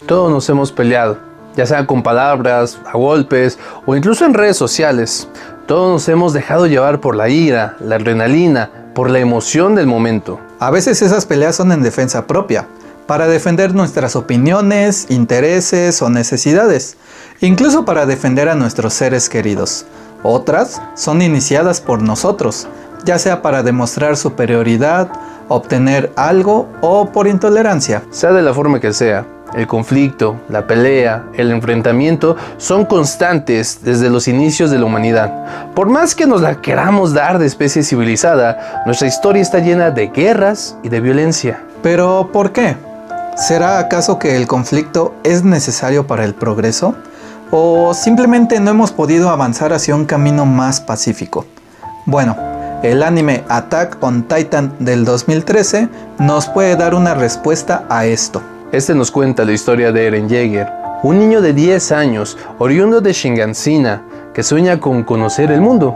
Todos nos hemos peleado, ya sea con palabras, a golpes o incluso en redes sociales. Todos nos hemos dejado llevar por la ira, la adrenalina, por la emoción del momento. A veces esas peleas son en defensa propia, para defender nuestras opiniones, intereses o necesidades, incluso para defender a nuestros seres queridos. Otras son iniciadas por nosotros, ya sea para demostrar superioridad, obtener algo o por intolerancia. Sea de la forma que sea, el conflicto, la pelea, el enfrentamiento son constantes desde los inicios de la humanidad. Por más que nos la queramos dar de especie civilizada, nuestra historia está llena de guerras y de violencia. ¿Pero por qué? ¿Será acaso que el conflicto es necesario para el progreso? ¿O simplemente no hemos podido avanzar hacia un camino más pacífico? Bueno, el anime Attack on Titan del 2013 nos puede dar una respuesta a esto. Este nos cuenta la historia de Eren Yeager, un niño de 10 años, oriundo de Shingansina, que sueña con conocer el mundo.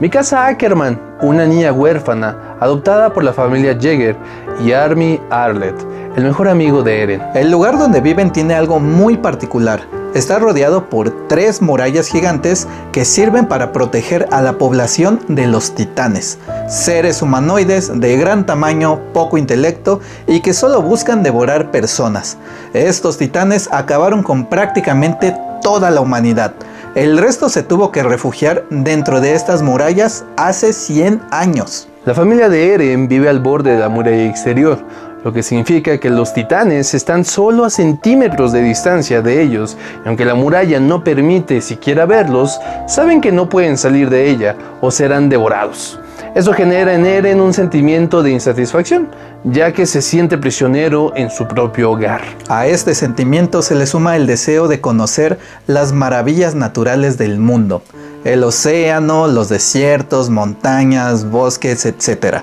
Mikasa Ackerman, una niña huérfana, adoptada por la familia Yeager, y Army Arlet, el mejor amigo de Eren. El lugar donde viven tiene algo muy particular. Está rodeado por 3 murallas gigantes que sirven para proteger a la población de los titanes, seres humanoides de gran tamaño, poco intelecto y que solo buscan devorar personas. Estos titanes acabaron con prácticamente toda la humanidad. El resto se tuvo que refugiar dentro de estas murallas hace 100 años. La familia de Eren vive al borde de la muralla exterior, lo que significa que los titanes están solo a centímetros de distancia de ellos, y aunque la muralla no permite siquiera verlos, saben que no pueden salir de ella o serán devorados. Eso genera en Eren un sentimiento de insatisfacción, ya que se siente prisionero en su propio hogar. A este sentimiento se le suma el deseo de conocer las maravillas naturales del mundo, el océano, los desiertos, montañas, bosques, etc.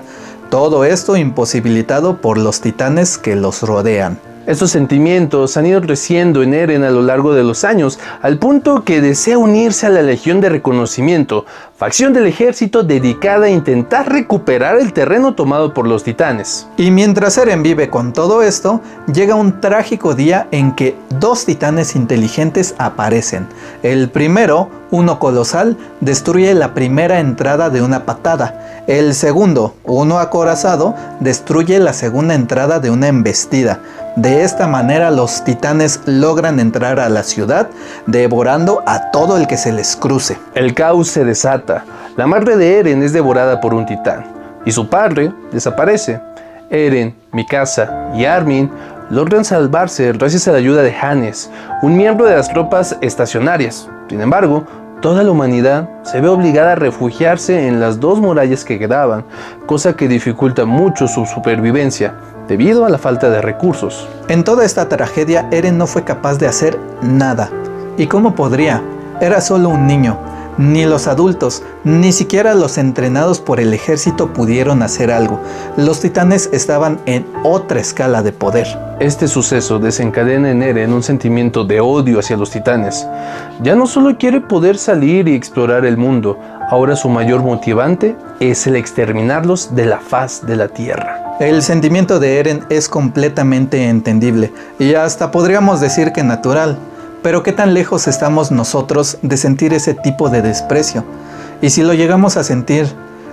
Todo esto imposibilitado por los titanes que los rodean. Estos sentimientos han ido creciendo en Eren a lo largo de los años, al punto que desea unirse a la Legión de Reconocimiento, facción del ejército dedicada a intentar recuperar el terreno tomado por los titanes. Y mientras Eren vive con todo esto, llega un trágico día en que 2 titanes inteligentes aparecen. El primero, uno colosal, destruye la primera entrada de una patada. El segundo, uno acorazado, destruye la segunda entrada de una embestida. De esta manera los titanes logran entrar a la ciudad, devorando a todo el que se les cruce. El caos se desata. La madre de Eren es devorada por un titán, y su padre desaparece. Eren, Mikasa y Armin logran salvarse gracias a la ayuda de Hannes, un miembro de las tropas estacionarias. Sin embargo, toda la humanidad se ve obligada a refugiarse en las 2 murallas que quedaban, cosa que dificulta mucho su supervivencia, debido a la falta de recursos. En toda esta tragedia, Eren no fue capaz de hacer nada. ¿Y cómo podría? Era solo un niño. Ni los adultos, ni siquiera los entrenados por el ejército pudieron hacer algo. Los titanes estaban en otra escala de poder. Este suceso desencadena en Eren un sentimiento de odio hacia los titanes. Ya no solo quiere poder salir y explorar el mundo, ahora su mayor motivante es el exterminarlos de la faz de la tierra. El sentimiento de Eren es completamente entendible y hasta podríamos decir que natural. Pero ¿qué tan lejos estamos nosotros de sentir ese tipo de desprecio? Y si lo llegamos a sentir,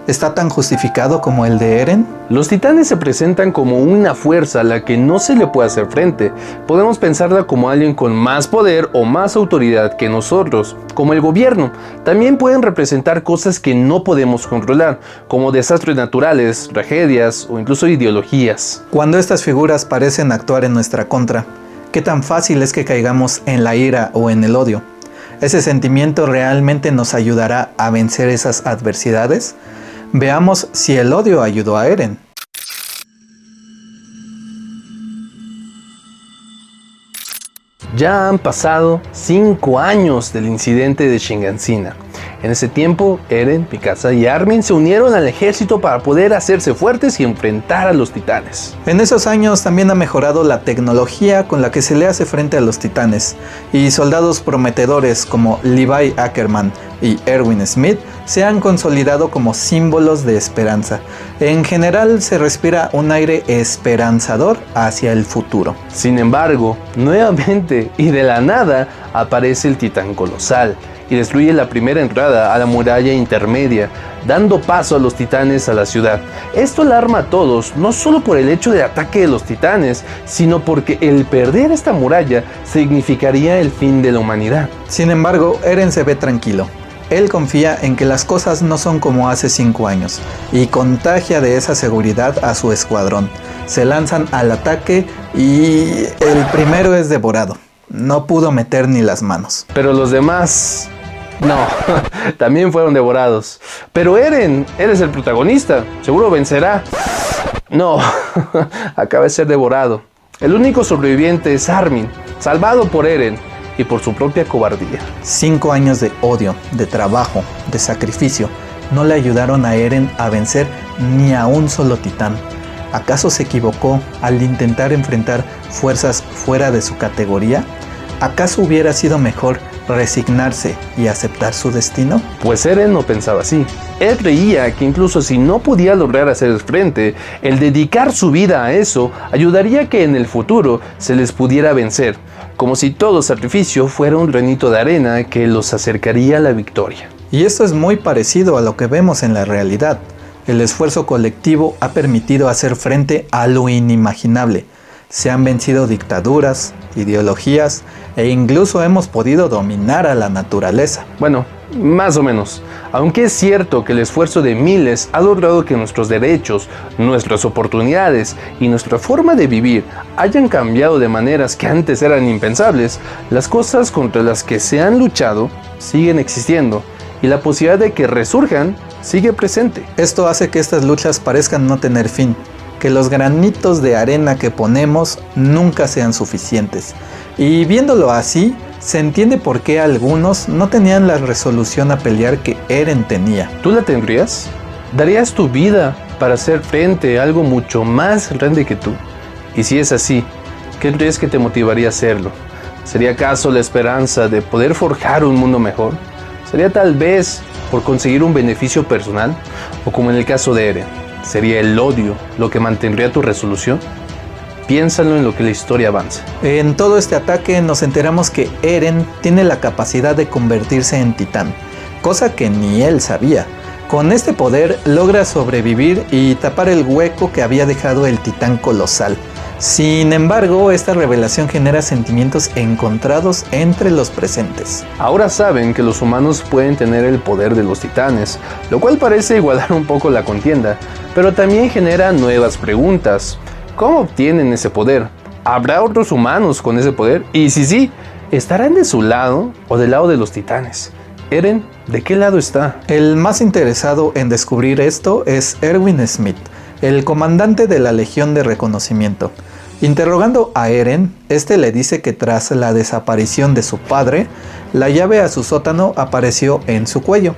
¿está tan justificado como el de Eren? Los titanes se presentan como una fuerza a la que no se le puede hacer frente. Podemos pensarla como alguien con más poder o más autoridad que nosotros, como el gobierno. También pueden representar cosas que no podemos controlar, como desastres naturales, tragedias o incluso ideologías. Cuando estas figuras parecen actuar en nuestra contra, ¿qué tan fácil es que caigamos en la ira o en el odio? ¿Ese sentimiento realmente nos ayudará a vencer esas adversidades? Veamos si el odio ayudó a Eren. Ya han pasado 5 años del incidente de Shingansina. En ese tiempo, Eren, Mikasa y Armin se unieron al ejército para poder hacerse fuertes y enfrentar a los titanes. En esos años también ha mejorado la tecnología con la que se le hace frente a los titanes, y soldados prometedores como Levi Ackerman y Erwin Smith se han consolidado como símbolos de esperanza. En general se respira un aire esperanzador hacia el futuro. Sin embargo, nuevamente y de la nada aparece el titán colosal y destruye la primera entrada a la muralla intermedia, dando paso a los titanes a la ciudad. Esto alarma a todos, no solo por el hecho del ataque de los titanes, sino porque el perder esta muralla significaría el fin de la humanidad. Sin embargo, Eren se ve tranquilo. Él confía en que las cosas no son como hace 5 años y contagia de esa seguridad a su escuadrón. Se lanzan al ataque y el primero es devorado. No pudo meter ni las manos. Pero los demás... no, también fueron devorados. Pero Eren, eres el protagonista, seguro vencerá. No, acaba de ser devorado. El único sobreviviente es Armin, salvado por Eren y por su propia cobardía. 5 años de odio, de trabajo, de sacrificio, no le ayudaron a Eren a vencer ni a un solo titán. ¿Acaso se equivocó al intentar enfrentar fuerzas fuera de su categoría? ¿Acaso hubiera sido mejor resignarse y aceptar su destino? Pues Eren no pensaba así. Él creía que incluso si no podía lograr hacer frente, el dedicar su vida a eso ayudaría a que en el futuro se les pudiera vencer, como si todo sacrificio fuera un granito de arena que los acercaría a la victoria. Y esto es muy parecido a lo que vemos en la realidad. El esfuerzo colectivo ha permitido hacer frente a lo inimaginable. Se han vencido dictaduras, ideologías e incluso hemos podido dominar a la naturaleza. Bueno, más o menos. Aunque es cierto que el esfuerzo de miles ha logrado que nuestros derechos, nuestras oportunidades y nuestra forma de vivir hayan cambiado de maneras que antes eran impensables, las cosas contra las que se han luchado siguen existiendo y la posibilidad de que resurjan sigue presente. Esto hace que estas luchas parezcan no tener fin, que los granitos de arena que ponemos nunca sean suficientes. Y viéndolo así, se entiende por qué algunos no tenían la resolución a pelear que Eren tenía. ¿Tú la tendrías? ¿Darías tu vida para hacer frente a algo mucho más grande que tú? Y si es así, ¿qué crees que te motivaría a hacerlo? ¿Sería acaso la esperanza de poder forjar un mundo mejor? ¿Sería tal vez por conseguir un beneficio personal? ¿O como en el caso de Eren, sería el odio lo que mantendría tu resolución? Piénsalo en lo que la historia avanza. En todo este ataque nos enteramos que Eren tiene la capacidad de convertirse en titán, cosa que ni él sabía. Con este poder logra sobrevivir y tapar el hueco que había dejado el titán colosal. Sin embargo, esta revelación genera sentimientos encontrados entre los presentes. Ahora saben que los humanos pueden tener el poder de los titanes, lo cual parece igualar un poco la contienda, pero también genera nuevas preguntas. ¿Cómo obtienen ese poder? ¿Habrá otros humanos con ese poder? Y si sí, ¿estarán de su lado o del lado de los titanes? Eren, ¿de qué lado está? El más interesado en descubrir esto es Erwin Smith, el comandante de la Legión de Reconocimiento. Interrogando a Eren, este le dice que tras la desaparición de su padre, la llave a su sótano apareció en su cuello.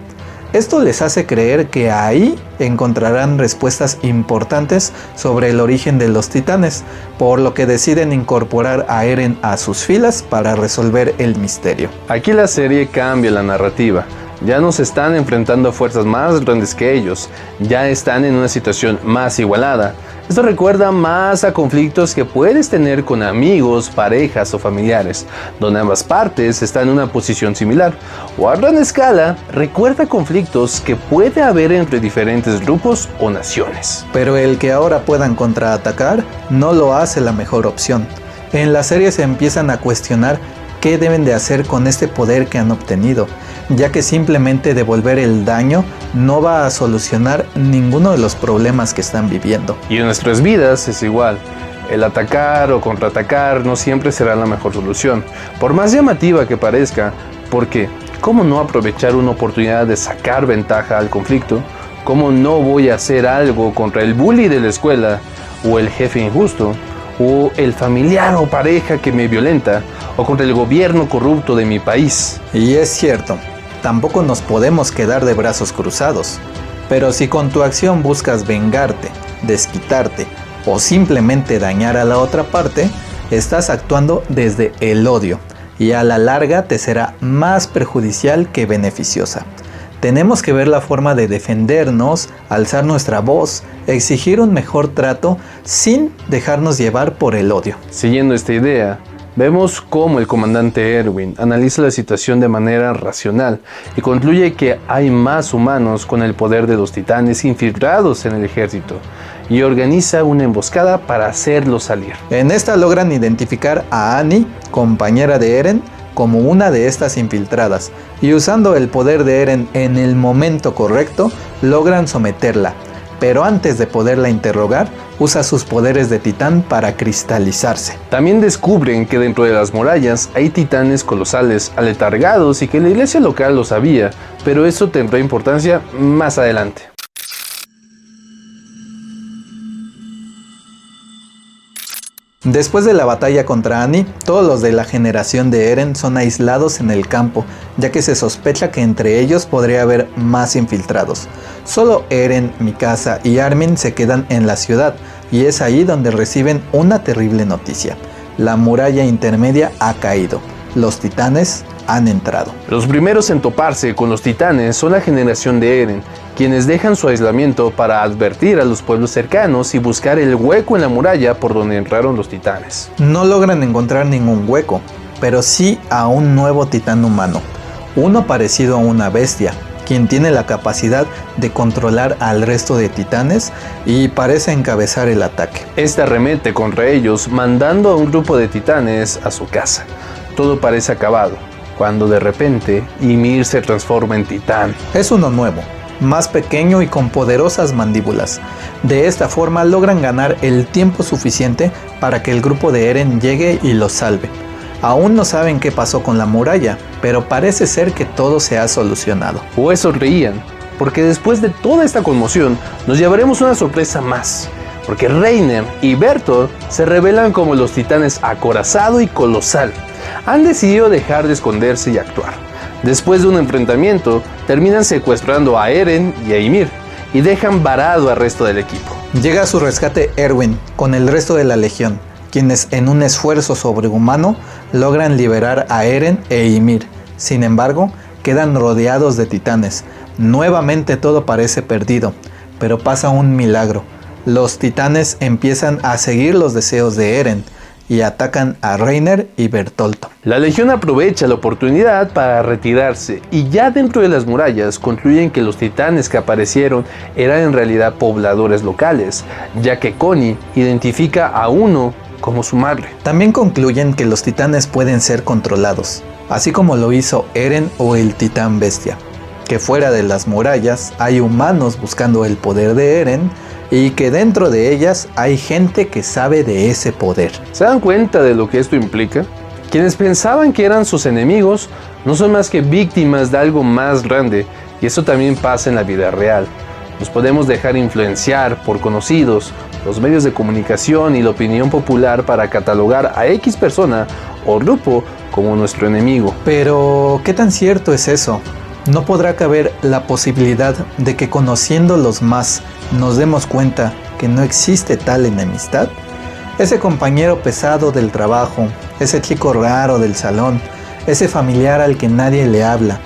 Esto les hace creer que ahí encontrarán respuestas importantes sobre el origen de los titanes, por lo que deciden incorporar a Eren a sus filas para resolver el misterio. Aquí la serie cambia la narrativa. Ya no se están enfrentando a fuerzas más grandes que ellos, ya están en una situación más igualada. Esto recuerda más a conflictos que puedes tener con amigos, parejas o familiares, donde ambas partes están en una posición similar. O a gran escala, recuerda conflictos que puede haber entre diferentes grupos o naciones. Pero el que ahora puedan contraatacar no lo hace la mejor opción. En la serie se empiezan a cuestionar qué deben de hacer con este poder que han obtenido, ya que simplemente devolver el daño no va a solucionar ninguno de los problemas que están viviendo. Y en nuestras vidas es igual. El atacar o contraatacar no siempre será la mejor solución, por más llamativa que parezca, porque ¿cómo no aprovechar una oportunidad de sacar ventaja al conflicto? ¿Cómo no voy a hacer algo contra el bully de la escuela, o el jefe injusto, o el familiar o pareja que me violenta, o contra el gobierno corrupto de mi país? Y es cierto, tampoco nos podemos quedar de brazos cruzados. Pero si con tu acción buscas vengarte, desquitarte o simplemente dañar a la otra parte, estás actuando desde el odio y a la larga te será más perjudicial que beneficiosa. Tenemos que ver la forma de defendernos, alzar nuestra voz, exigir un mejor trato sin dejarnos llevar por el odio. Siguiendo esta idea, vemos cómo el comandante Erwin analiza la situación de manera racional y concluye que hay más humanos con el poder de los titanes infiltrados en el ejército y organiza una emboscada para hacerlos salir. En esta logran identificar a Annie, compañera de Eren, como una de estas infiltradas, y usando el poder de Eren en el momento correcto, logran someterla. Pero antes de poderla interrogar, usa sus poderes de titán para cristalizarse. También descubren que dentro de las murallas hay titanes colosales aletargados y que la iglesia local lo sabía, pero eso tendrá importancia más adelante. Después de la batalla contra Annie, todos los de la generación de Eren son aislados en el campo, ya que se sospecha que entre ellos podría haber más infiltrados. Solo Eren, Mikasa y Armin se quedan en la ciudad, y es ahí donde reciben una terrible noticia. La muralla intermedia ha caído. Los titanes han entrado. Los primeros en toparse con los titanes son la generación de Eren, quienes dejan su aislamiento para advertir a los pueblos cercanos y buscar el hueco en la muralla por donde entraron los titanes. No logran encontrar ningún hueco, pero sí a un nuevo titán humano, uno parecido a una bestia, quien tiene la capacidad de controlar al resto de titanes y parece encabezar el ataque. Este arremete contra ellos, mandando a un grupo de titanes a su casa. Todo parece acabado, cuando de repente Ymir se transforma en titán. Es uno nuevo, más pequeño y con poderosas mandíbulas. De esta forma logran ganar el tiempo suficiente para que el grupo de Eren llegue y los salve. Aún no saben qué pasó con la muralla, pero parece ser que todo se ha solucionado. O eso reían, porque después de toda esta conmoción nos llevaremos una sorpresa más, porque Reiner y Bertolt se revelan como los titanes acorazado y colosal. Han decidido dejar de esconderse y actuar. Después de un enfrentamiento, terminan secuestrando a Eren y a Ymir y dejan varado al resto del equipo. Llega a su rescate Erwin con el resto de la legión, quienes en un esfuerzo sobrehumano logran liberar a Eren e Ymir. Sin embargo, quedan rodeados de titanes. Nuevamente todo parece perdido, pero pasa un milagro. Los titanes empiezan a seguir los deseos de Eren y atacan a Reiner y Bertolt. La legión aprovecha la oportunidad para retirarse y ya dentro de las murallas concluyen que los titanes que aparecieron eran en realidad pobladores locales, ya que Connie identifica a uno como su madre. También concluyen que los titanes pueden ser controlados, así como lo hizo Eren o el titán bestia, que fuera de las murallas hay humanos buscando el poder de Eren y que dentro de ellas hay gente que sabe de ese poder. ¿Se dan cuenta de lo que esto implica? Quienes pensaban que eran sus enemigos no son más que víctimas de algo más grande, y eso también pasa en la vida real. Nos podemos dejar influenciar por conocidos, los medios de comunicación y la opinión popular para catalogar a X persona o grupo como nuestro enemigo. Pero, ¿qué tan cierto es eso? ¿No podrá caber la posibilidad de que conociéndolos más nos demos cuenta que no existe tal enemistad? Ese compañero pesado del trabajo, ese chico raro del salón, ese familiar al que nadie le habla,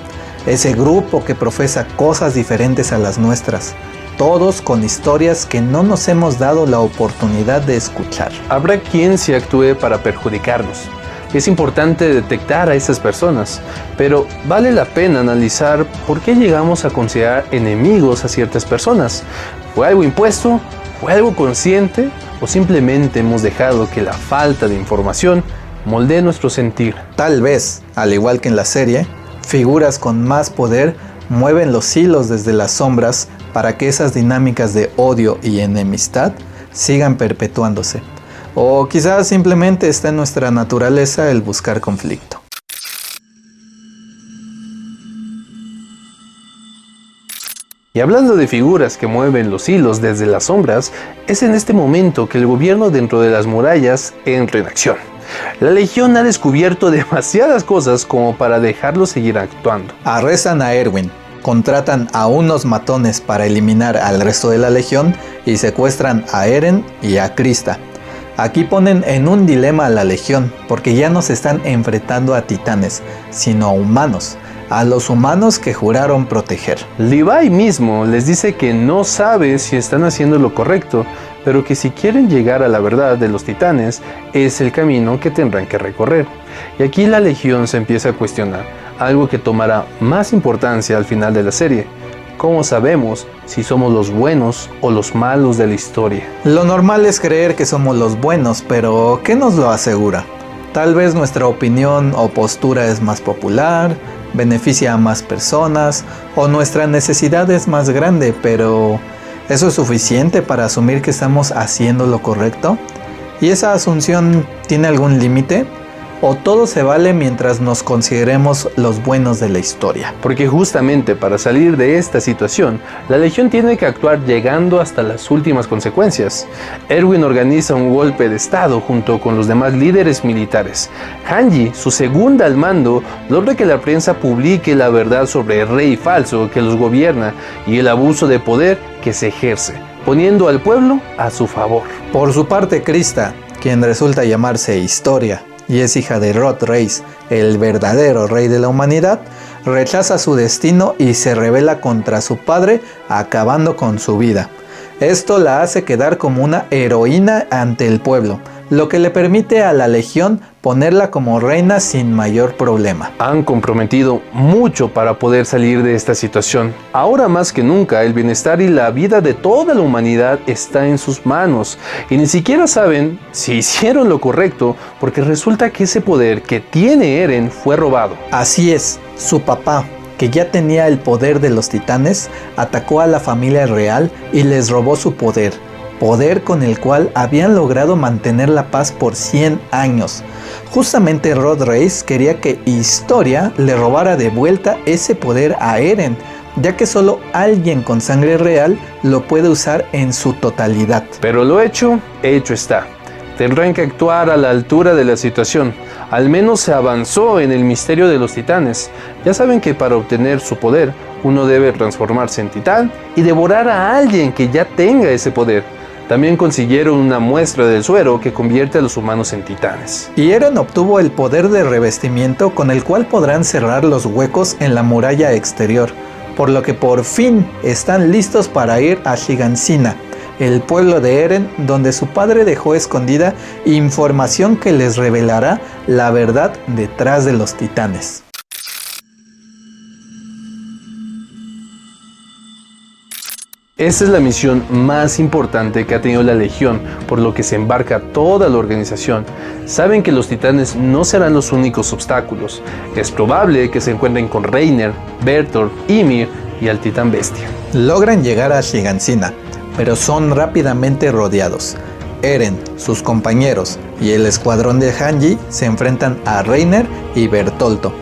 ese grupo que profesa cosas diferentes a las nuestras, todos con historias que no nos hemos dado la oportunidad de escuchar. Habrá quien se actúe para perjudicarnos. Es importante detectar a esas personas, pero vale la pena analizar por qué llegamos a considerar enemigos a ciertas personas. ¿Fue algo impuesto? ¿Fue algo consciente? ¿O simplemente hemos dejado que la falta de información moldee nuestro sentir? Tal vez, al igual que en la serie, figuras con más poder mueven los hilos desde las sombras para que esas dinámicas de odio y enemistad sigan perpetuándose. O quizás simplemente está en nuestra naturaleza el buscar conflicto. Y hablando de figuras que mueven los hilos desde las sombras, es en este momento que el gobierno dentro de las murallas entra en acción. La Legión ha descubierto demasiadas cosas como para dejarlo seguir actuando. Arrestan a Erwin, contratan a unos matones para eliminar al resto de la Legión y secuestran a Eren y a Krista. Aquí ponen en un dilema a la Legión, porque ya no se están enfrentando a titanes, sino a humanos, a los humanos que juraron proteger. Levi mismo les dice que no sabe si están haciendo lo correcto, pero que si quieren llegar a la verdad de los titanes, es el camino que tendrán que recorrer. Y aquí la Legión se empieza a cuestionar, algo que tomará más importancia al final de la serie. ¿Cómo sabemos si somos los buenos o los malos de la historia? Lo normal es creer que somos los buenos, pero ¿qué nos lo asegura? Tal vez nuestra opinión o postura es más popular, beneficia a más personas, o nuestra necesidad es más grande, pero ¿eso es suficiente para asumir que estamos haciendo lo correcto? ¿Y esa asunción tiene algún límite? ¿O todo se vale mientras nos consideremos los buenos de la historia? Porque justamente para salir de esta situación, la Legión tiene que actuar llegando hasta las últimas consecuencias. Erwin organiza un golpe de estado junto con los demás líderes militares. Hanji, su segunda al mando, logra que la prensa publique la verdad sobre el rey falso que los gobierna y el abuso de poder que se ejerce, poniendo al pueblo a su favor. Por su parte, Krista, quien resulta llamarse Historia, y es hija de Rod Reis, el verdadero rey de la humanidad, rechaza su destino y se rebela contra su padre, acabando con su vida. Esto la hace quedar como una heroína ante el pueblo, lo que le permite a la Legión ponerla como reina sin mayor problema. Han comprometido mucho para poder salir de esta situación. Ahora más que nunca, el bienestar y la vida de toda la humanidad está en sus manos. Y ni siquiera saben si hicieron lo correcto, porque resulta que ese poder que tiene Eren fue robado. Así es, su papá, que ya tenía el poder de los titanes, atacó a la familia real y les robó su poder. Poder con el cual habían logrado mantener la paz por 100 años. Justamente Rod Reis quería que Historia le robara de vuelta ese poder a Eren, ya que solo alguien con sangre real lo puede usar en su totalidad. Pero lo hecho está. Tendrán que actuar a la altura de la situación. Al menos se avanzó en el misterio de los titanes. Ya saben que para obtener su poder, uno debe transformarse en titán y devorar a alguien que ya tenga ese poder. También consiguieron una muestra del suero que convierte a los humanos en titanes. Y Eren obtuvo el poder de revestimiento con el cual podrán cerrar los huecos en la muralla exterior, por lo que por fin están listos para ir a Shiganshina, el pueblo de Eren, donde su padre dejó escondida información que les revelará la verdad detrás de los titanes. Esta es la misión más importante que ha tenido la Legión, por lo que se embarca toda la organización. Saben que los titanes no serán los únicos obstáculos. Es probable que se encuentren con Reiner, Bertolt, Ymir y al titán bestia. Logran llegar a Shiganshina, pero son rápidamente rodeados. Eren, sus compañeros y el escuadrón de Hanji se enfrentan a Reiner y Bertoldo,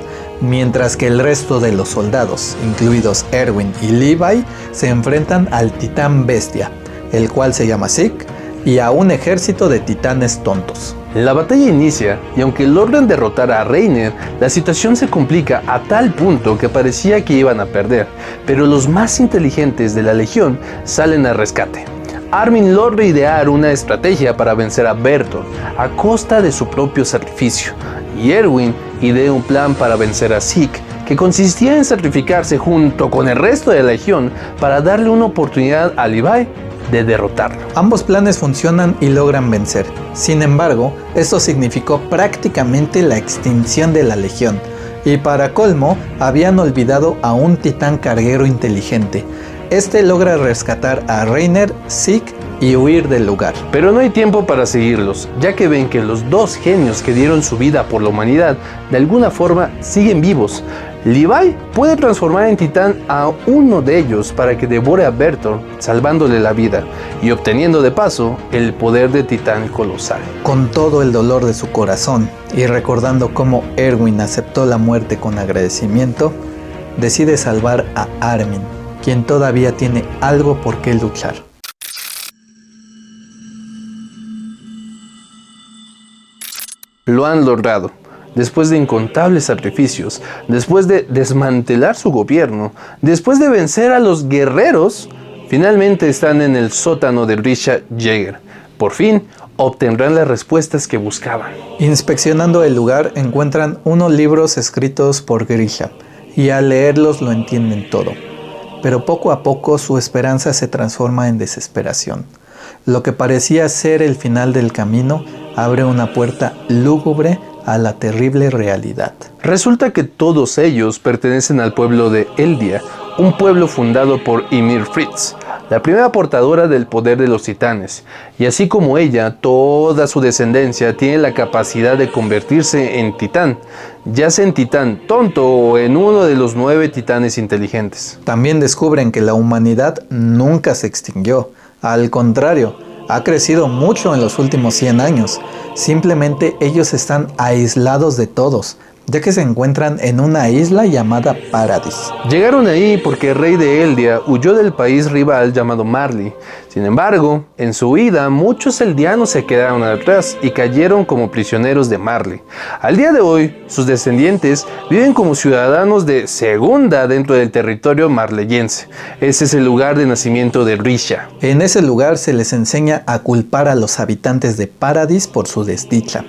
mientras que el resto de los soldados, incluidos Erwin y Levi, se enfrentan al titán bestia, el cual se llama Zeke, y a un ejército de titanes tontos. La batalla inicia y aunque logran derrotar a Reiner, la situación se complica a tal punto que parecía que iban a perder, pero los más inteligentes de la Legión salen al rescate. Armin logra idear una estrategia para vencer a Bertolt a costa de su propio sacrificio, y Erwin idea un plan para vencer a Zeke, que consistía en sacrificarse junto con el resto de la Legión para darle una oportunidad a Levi de derrotarlo. Ambos planes funcionan y logran vencer. Sin embargo, esto significó prácticamente la extinción de la Legión, y para colmo, habían olvidado a un titán carguero inteligente. Este logra rescatar a Reiner, Zeke y huir del lugar. Pero no hay tiempo para seguirlos, ya que ven que los dos genios que dieron su vida por la humanidad de alguna forma siguen vivos. Levi puede transformar en titán a uno de ellos para que devore a Bertolt, salvándole la vida y obteniendo de paso el poder de titán colosal. Con todo el dolor de su corazón y recordando cómo Erwin aceptó la muerte con agradecimiento, decide salvar a Armin, quien todavía tiene algo por qué luchar. lo han logrado. Después de incontables sacrificios, después de desmantelar su gobierno, después de vencer a los guerreros, finalmente están en el sótano de Grisha Yeager. Por fin obtendrán las respuestas que buscaban. Inspeccionando el lugar encuentran unos libros escritos por Grisha y al leerlos lo entienden todo. Pero poco a poco su esperanza se transforma en desesperación. Lo que parecía ser el final del camino abre una puerta lúgubre a la terrible realidad. Resulta que todos ellos pertenecen al pueblo de Eldia, un pueblo fundado por Ymir Fritz, la primera portadora del poder de los titanes, y así como ella, toda su descendencia tiene la capacidad de convertirse en titán, ya sea en titán tonto o en uno de los 9 titanes inteligentes. También descubren que la humanidad nunca se extinguió, al contrario, ha crecido mucho en los últimos 100 años. Simplemente ellos están aislados de todos, ya que se encuentran en una isla llamada Paradis. Llegaron ahí porque el rey de Eldia huyó del país rival llamado Marley. Sin embargo, en su huida, muchos eldianos se quedaron atrás y cayeron como prisioneros de Marley. Al día de hoy, sus descendientes viven como ciudadanos de segunda dentro del territorio marleyense. Ese es el lugar de nacimiento de Grisha. En ese lugar se les enseña a culpar a los habitantes de Paradis por su desdicha.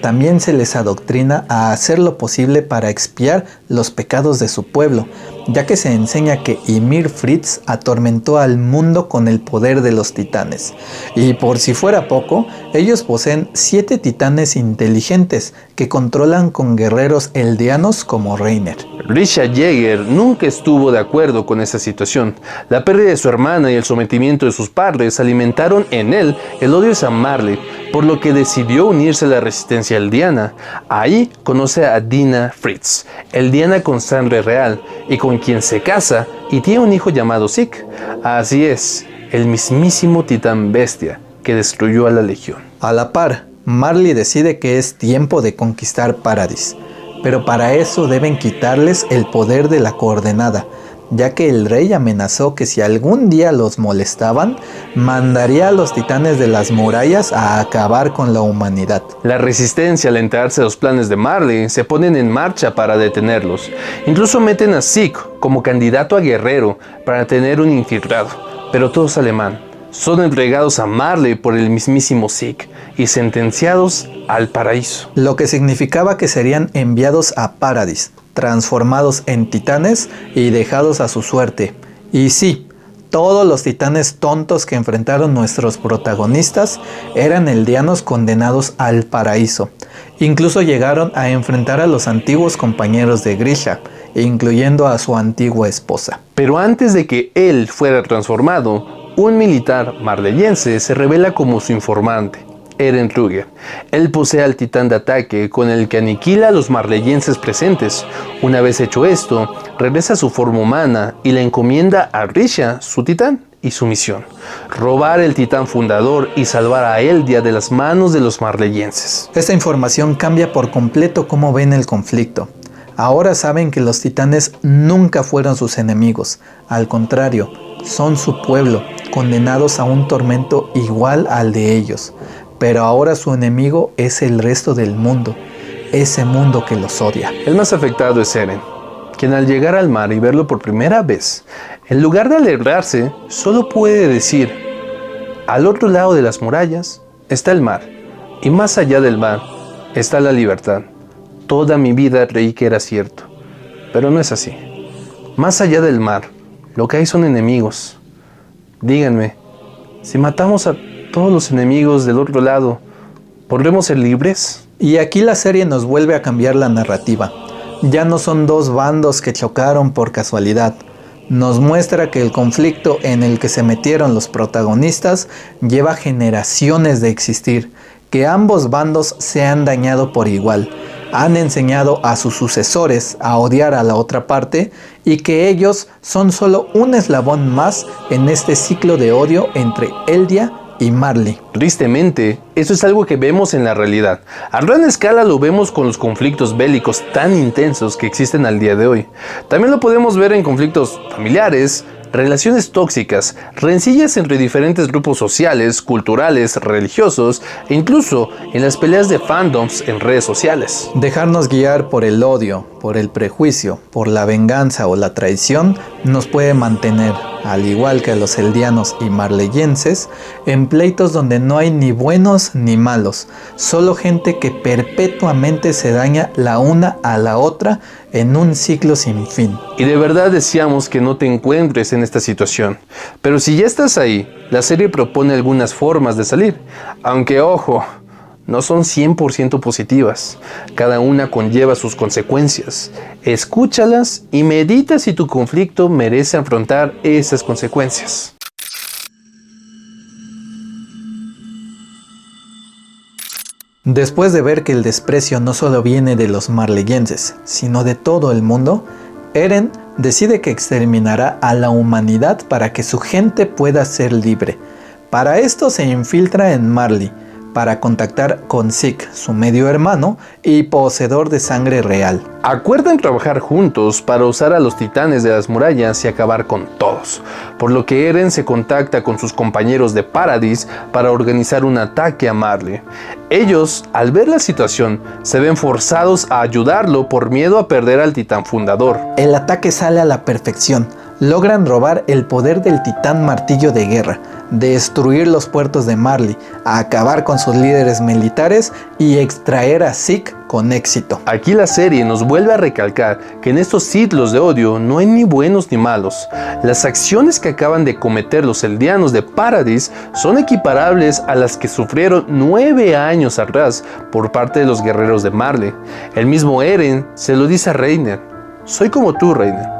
También se les adoctrina a hacer lo posible para expiar los pecados de su pueblo, ya que se enseña que Ymir Fritz atormentó al mundo con el poder de los titanes. Y por si fuera poco, ellos poseen 7 titanes inteligentes que controlan con guerreros eldianos como Reiner. Grisha Yeager nunca estuvo de acuerdo con esa situación. La pérdida de su hermana y el sometimiento de sus padres alimentaron en él el odio hacia Marley, por lo que decidió unirse a la resistencia eldiana. Ahí conoce a Dina Fritz, eldiana con sangre real, y con quien se casa y tiene un hijo llamado Zeke. Así es, el mismísimo titán bestia que destruyó a la legión. A la par, Marley decide que es tiempo de conquistar Paradis, pero para eso deben quitarles el poder de la coordenada, ya que el rey amenazó que si algún día los molestaban, mandaría a los titanes de las murallas a acabar con la humanidad. La resistencia al enterarse de los planes de Marley se ponen en marcha para detenerlos. Incluso meten a Zeke como candidato a guerrero para tener un infiltrado, pero todo sale mal. Son entregados a Marley por el mismísimo Zeke y sentenciados al paraíso. Lo que significaba que serían enviados a Paradis, transformados en titanes y dejados a su suerte. Y sí, todos los titanes tontos que enfrentaron nuestros protagonistas eran eldianos condenados al paraíso. Incluso llegaron a enfrentar a los antiguos compañeros de Grisha, incluyendo a su antigua esposa. Pero antes de que él fuera transformado, un militar marleyense se revela como su informante, Eren Kruger. Él posee al titán de ataque con el que aniquila a los marleyenses presentes. Una vez hecho esto, regresa a su forma humana y le encomienda a Grisha, su titán, y su misión: robar el titán fundador y salvar a Eldia de las manos de los marleyenses. Esta información cambia por completo cómo ven el conflicto. Ahora saben que los titanes nunca fueron sus enemigos, al contrario, son su pueblo, condenados a un tormento igual al de ellos. Pero ahora su enemigo es el resto del mundo, ese mundo que los odia. El más afectado es Eren, quien al llegar al mar y verlo por primera vez, en lugar de alegrarse, solo puede decir: al otro lado de las murallas está el mar, y más allá del mar está la libertad. Toda mi vida creí que era cierto, pero no es así. Más allá del mar, lo que hay son enemigos. Díganme, si matamos a todos los enemigos del otro lado, ¿podremos ser libres? Y aquí la serie nos vuelve a cambiar la narrativa. Ya no son dos bandos que chocaron por casualidad. Nos muestra que el conflicto en el que se metieron los protagonistas lleva generaciones de existir, que ambos bandos se han dañado por igual, han enseñado a sus sucesores a odiar a la otra parte y que ellos son solo un eslabón más en este ciclo de odio entre Eldia y Marley. Tristemente, eso es algo que vemos en la realidad. A gran escala lo vemos con los conflictos bélicos tan intensos que existen al día de hoy. También lo podemos ver en conflictos familiares, relaciones tóxicas, rencillas entre diferentes grupos sociales, culturales, religiosos e incluso en las peleas de fandoms en redes sociales. Dejarnos guiar por el odio, por el prejuicio, por la venganza o la traición nos puede mantener, al igual que a los eldianos y marleyenses, en pleitos donde no hay ni buenos ni malos, solo gente que perpetuamente se daña la una a la otra en un ciclo sin fin. Y de verdad deseamos que no te encuentres en esta situación, pero si ya estás ahí, la serie propone algunas formas de salir, aunque ojo, no son 100% positivas. Cada una conlleva sus consecuencias. Escúchalas y medita si tu conflicto merece afrontar esas consecuencias. Después de ver que el desprecio no solo viene de los marleyenses, sino de todo el mundo, Eren decide que exterminará a la humanidad para que su gente pueda ser libre. Para esto se infiltra en Marley, para contactar con Zeke, su medio hermano y poseedor de sangre real. Acuerdan trabajar juntos para usar a los titanes de las murallas y acabar con todos, por lo que Eren se contacta con sus compañeros de Paradis para organizar un ataque a Marley. Ellos, al ver la situación, se ven forzados a ayudarlo por miedo a perder al titán fundador. El ataque sale a la perfección. Logran robar el poder del titán martillo de guerra, destruir los puertos de Marley, acabar con sus líderes militares y extraer a Zeke con éxito. Aquí la serie nos vuelve a recalcar que en estos ciclos de odio no hay ni buenos ni malos. Las acciones que acaban de cometer los eldianos de Paradis son equiparables a las que sufrieron 9 años atrás por parte de los guerreros de Marley. El mismo Eren se lo dice a Reiner: soy como tú, Reiner.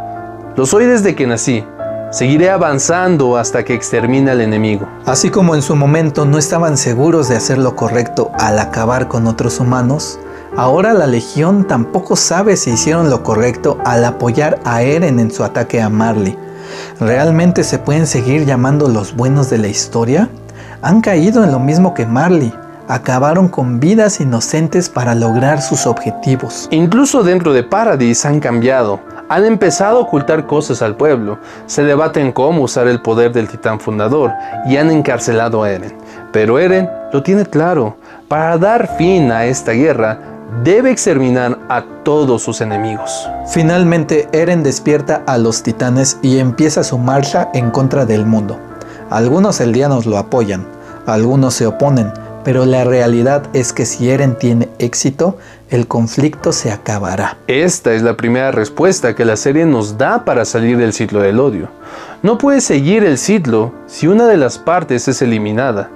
Lo soy desde que nací. Seguiré avanzando hasta que extermine al enemigo. Así como en su momento no estaban seguros de hacer lo correcto al acabar con otros humanos, ahora la Legión tampoco sabe si hicieron lo correcto al apoyar a Eren en su ataque a Marley. ¿Realmente se pueden seguir llamando los buenos de la historia? Han caído en lo mismo que Marley. Acabaron con vidas inocentes para lograr sus objetivos. Incluso dentro de Paradis han cambiado. Han empezado a ocultar cosas al pueblo. Se debaten cómo usar el poder del titán fundador y han encarcelado a Eren. Pero Eren lo tiene claro. Para dar fin a esta guerra, debe exterminar a todos sus enemigos. Finalmente, Eren despierta a los titanes y empieza su marcha en contra del mundo. Algunos eldianos lo apoyan, algunos se oponen, pero la realidad es que si Eren tiene éxito, el conflicto se acabará. Esta es la primera respuesta que la serie nos da para salir del ciclo del odio. No puede seguir el ciclo si una de las partes es eliminada.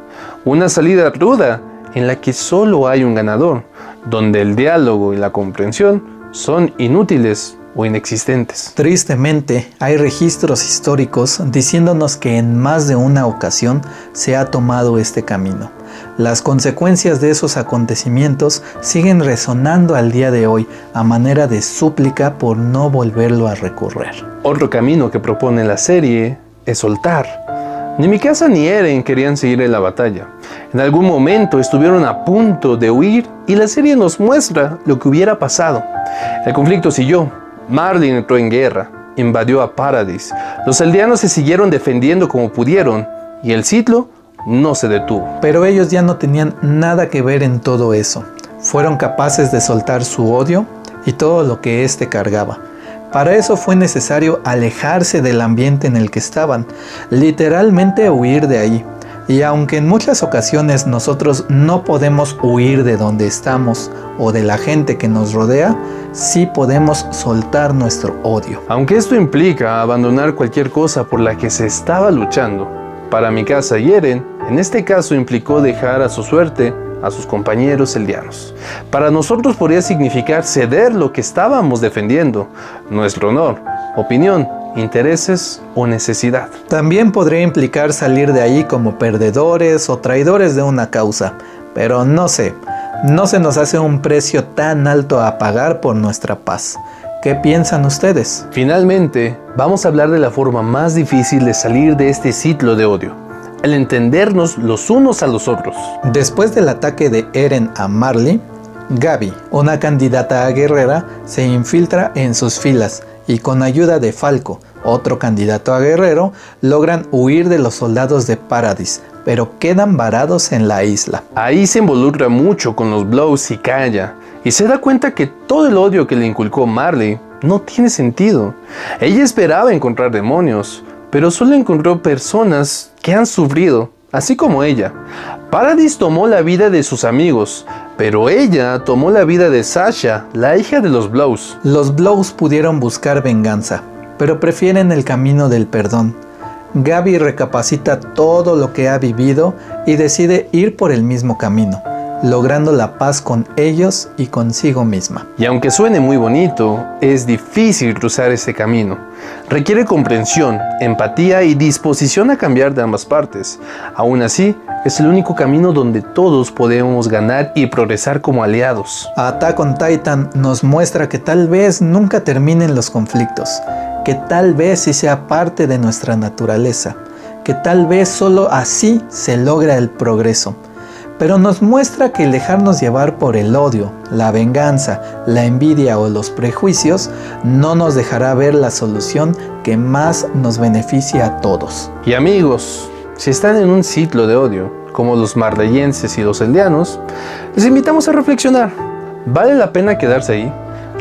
Una salida ruda en la que solo hay un ganador, donde el diálogo y la comprensión son inútiles o inexistentes. Tristemente, hay registros históricos diciéndonos que en más de una ocasión se ha tomado este camino. Las consecuencias de esos acontecimientos siguen resonando al día de hoy a manera de súplica por no volverlo a recorrer. Otro camino que propone la serie es soltar. Ni Mikasa ni Eren querían seguir en la batalla. En algún momento estuvieron a punto de huir y la serie nos muestra lo que hubiera pasado. El conflicto siguió. Marley entró en guerra, invadió a Paradis. Los eldianos se siguieron defendiendo como pudieron y el ciclo no se detuvo. Pero ellos ya no tenían nada que ver en todo eso. Fueron capaces de soltar su odio y todo lo que éste cargaba. Para eso fue necesario alejarse del ambiente en el que estaban, literalmente huir de ahí. Y aunque en muchas ocasiones nosotros no podemos huir de donde estamos o de la gente que nos rodea, sí podemos soltar nuestro odio. Aunque esto implica abandonar cualquier cosa por la que se estaba luchando, para Mikasa y Eren, en este caso implicó dejar a su suerte a sus compañeros eldianos. Para nosotros podría significar ceder lo que estábamos defendiendo, nuestro honor, opinión, intereses o necesidad. También podría implicar salir de ahí como perdedores o traidores de una causa, pero no sé, no se nos hace un precio tan alto a pagar por nuestra paz. ¿Qué piensan ustedes? Finalmente, vamos a hablar de la forma más difícil de salir de este ciclo de odio: el entendernos los unos a los otros. Después del ataque de Eren a Marley, Gabi, una candidata a guerrera, se infiltra en sus filas y con ayuda de Falco, otro candidato a guerrero, logran huir de los soldados de Paradis, pero quedan varados en la isla. Ahí se involucra mucho con los Blows y Kaya, y se da cuenta que todo el odio que le inculcó Marley no tiene sentido. Ella esperaba encontrar demonios, pero solo encontró personas que han sufrido, así como ella. Paradis tomó la vida de sus amigos, pero ella tomó la vida de Sasha, la hija de los Blows. Los Blows pudieron buscar venganza, pero prefieren el camino del perdón. Gabi recapacita todo lo que ha vivido y decide ir por el mismo camino, logrando la paz con ellos y consigo misma. Y aunque suene muy bonito, es difícil cruzar ese camino. Requiere comprensión, empatía y disposición a cambiar de ambas partes. Aún así, es el único camino donde todos podemos ganar y progresar como aliados. Attack on Titan nos muestra que tal vez nunca terminen los conflictos, que tal vez sí sea parte de nuestra naturaleza, que tal vez solo así se logra el progreso. Pero nos muestra que el dejarnos llevar por el odio, la venganza, la envidia o los prejuicios no nos dejará ver la solución que más nos beneficia a todos. Y amigos, si están en un ciclo de odio, como los marleyenses y los eldianos, les invitamos a reflexionar. ¿Vale la pena quedarse ahí?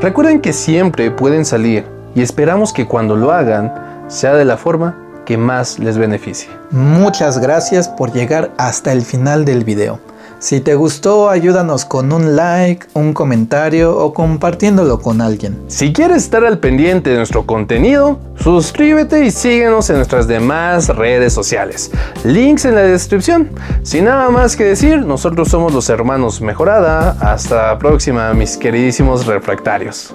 Recuerden que siempre pueden salir y esperamos que cuando lo hagan sea de la forma que más les beneficie. Muchas gracias por llegar hasta el final del video. Si te gustó, ayúdanos con un like, un comentario o compartiéndolo con alguien. Si quieres estar al pendiente de nuestro contenido, suscríbete y síguenos en nuestras demás redes sociales. Links en la descripción. Sin nada más que decir, nosotros somos los hermanos Mejorada. Hasta la próxima, mis queridísimos refractarios.